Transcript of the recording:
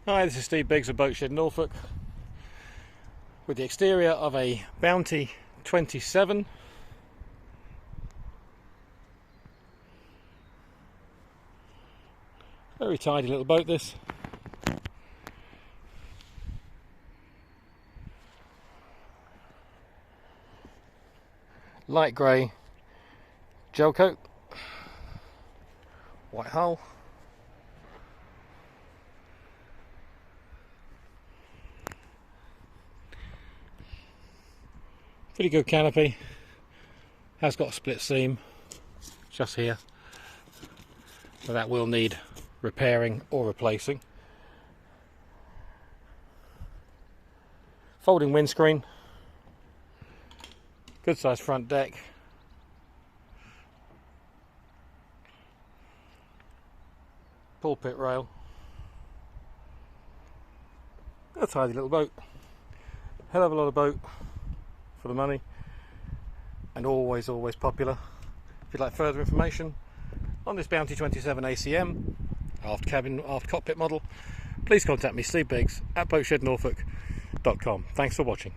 Hi, this is Steve Biggs of Boatshed, Norfolk, with the exterior of a Bounty 27. Very tidy little boat this. Light grey gel coat, white hull. Pretty good canopy. Has got a split seam just here, so that will need repairing or replacing. Folding windscreen, good sized front deck, pulpit rail. A tidy little boat, hell of a lot of boat for the money, and always popular. If you'd like further information on this Bounty 27 ACM aft cockpit model, please contact me, Steve Biggs, at boatshednorfolk.com. Thanks for watching.